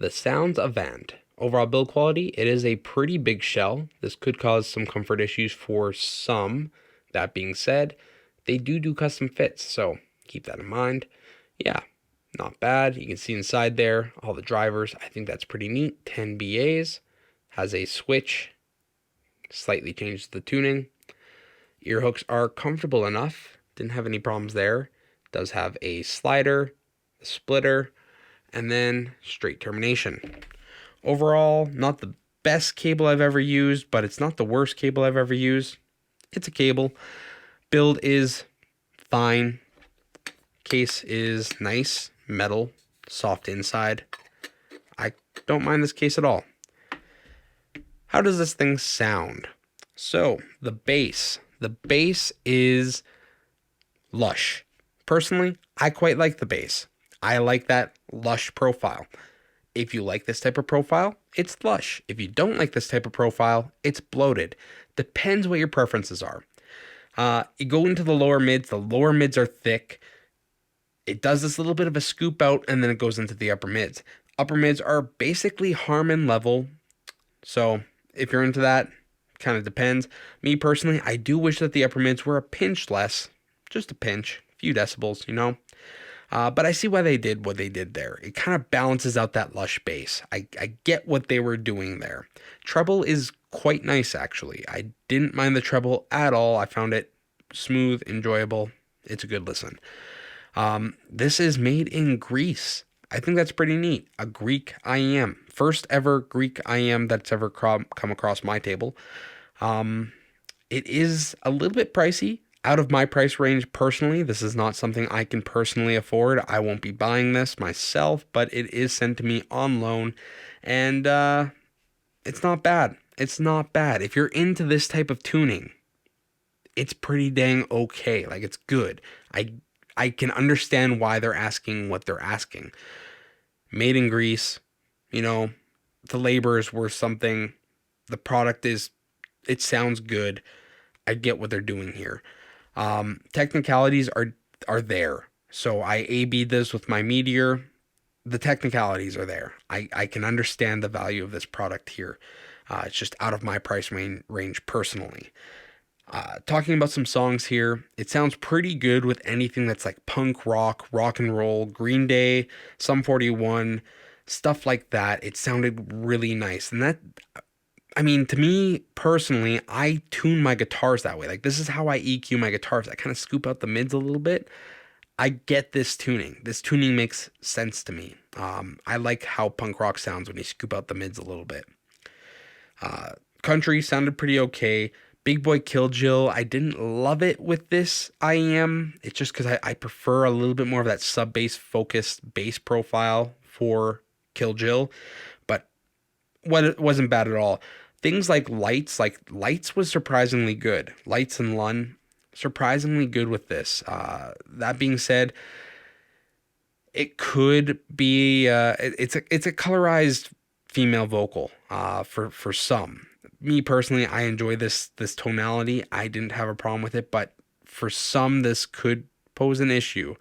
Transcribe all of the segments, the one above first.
The Soundz Avant. Overall build quality, it is a pretty big shell. This could cause some comfort issues for some. That being said, they do custom fits, so keep that in mind. Yeah, not bad. You can see inside there, all the drivers. I think that's pretty neat. 10 BAs. Has a switch. Slightly changes the tuning. Ear hooks are comfortable enough. Didn't have any problems there. Does have a slider, a splitter, and then straight termination. Overall, not the best cable I've ever used, but it's not the worst cable I've ever used. It's a cable. Build is fine. Case is nice, metal, soft inside. I don't mind this case at all. How does this thing sound? So, the bass. The bass is lush. Personally, I quite like the bass. I like that lush profile. If you like this type of profile, it's lush. If you don't like this type of profile, it's bloated. Depends what your preferences are. You go into the lower mids. The lower mids are thick. It does this little bit of a scoop out, and then it goes into the upper mids. Upper mids are basically Harman level. So if you're into that, kind of depends. Me personally, I do wish that the upper mids were a pinch less. Just a pinch. A few decibels, you know. But I see why they did what they did there. It kind of balances out that lush bass. I get what they were doing there. Treble is quite nice, actually. I didn't mind the treble at all. I found it smooth, enjoyable. It's a good listen. This is made in Greece. I think that's pretty neat. A Greek IEM. First ever Greek IEM that's ever come across my table. It is a little bit pricey. Out of my price range personally. This is not something I can personally afford. I won't be buying this myself, but it is sent to me on loan, and it's not bad. It's not bad. If you're into this type of tuning, it's pretty dang okay. Like, it's good. I can understand why they're asking what they're asking. Made in Greece, you know, the labor is worth something. The product it sounds good. I get what they're doing here. Technicalities are there. So I A/B'd this with my Meteor. The technicalities are there. I can understand the value of this product here. It's just out of my price range personally. Talking about some songs here, it sounds pretty good with anything that's like punk rock, rock and roll, Green Day, Sum 41, stuff like that. It sounded really nice. And that, I mean, to me personally, I tune my guitars that way. Like, this is how I EQ my guitars. I kind of scoop out the mids a little bit. I get this tuning. This tuning makes sense to me. I like how punk rock sounds when you scoop out the mids a little bit. Country sounded pretty okay. Big Boy Kill Jill, I didn't love it with this IEM. It's just because I prefer a little bit more of that sub-bass focused bass profile for Kill Jill. But it wasn't bad at all. Things like Lights was surprisingly good. Lights and Lun, surprisingly good with this. That being said, it could be it's a colorized female vocal for some. Me personally, I enjoy this tonality. I didn't have a problem with it, but for some, this could pose an issue.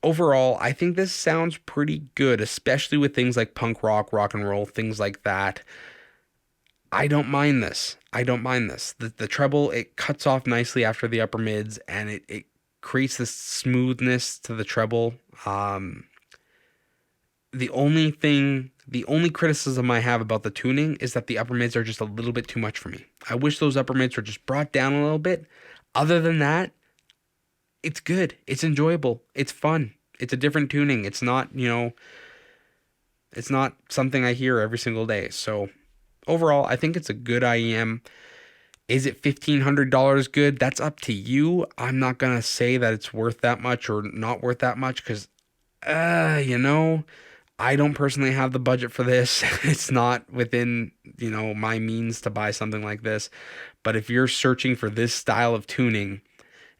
Overall, I think this sounds pretty good, especially with things like punk rock, rock and roll, things like that. I don't mind this. The treble, it cuts off nicely after the upper mids, and it creates this smoothness to the treble. The only criticism I have about the tuning is that the upper mids are just a little bit too much for me. I wish those upper mids were just brought down a little bit. Other than that, it's good. It's enjoyable. It's fun. It's a different tuning. It's not, it's not something I hear every single day. So overall, I think it's a good IEM. Is it $1,500 good? That's up to you. I'm not going to say that it's worth that much or not worth that much because, I don't personally have the budget for this. It's not within, my means to buy something like this. But if you're searching for this style of tuning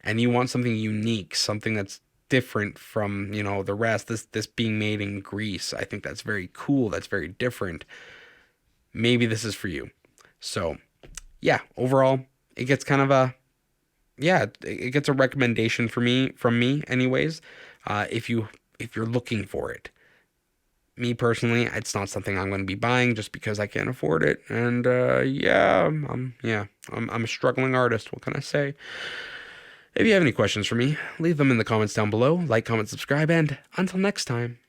and you want something unique, something that's different from, the rest, this being made in Greece, I think that's very cool. That's very different. Maybe this is for you. So, yeah, overall, it gets kind of it gets a recommendation from me anyways. If you're looking for it. Me personally, it's not something I'm going to be buying just because I can't afford it. And I'm a struggling artist. What can I say? If you have any questions for me, leave them in the comments down below. Like, comment, subscribe, and until next time.